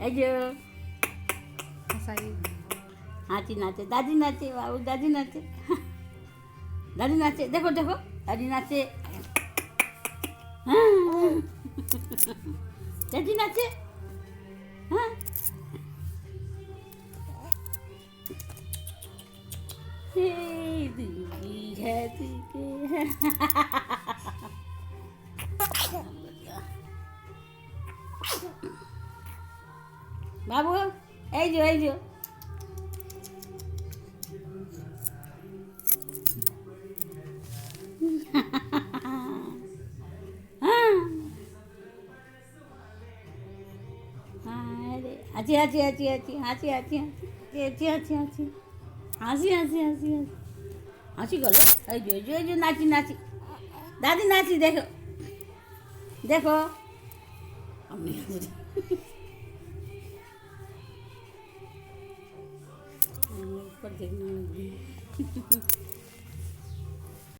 এই যে হাসাই হাঁচি নাচে, দাদি নাচে, বাবু দাদি নাচে, দাদি নাচে, দেখো দেখো দাদি নাচে, হ্যাঁ দাদি নাচে, হ্যাঁ দিদি হ্যাঁ দিদি বাবু এই যে এই যে আছি আছি আছি আছি আছি আছি আছি আছি আছি হাসি হাসি হাসি হাসি হাসি গেল এই যে নাচি নাচি দাদি নাচি দেখো দেখো আমি ऊपर देखना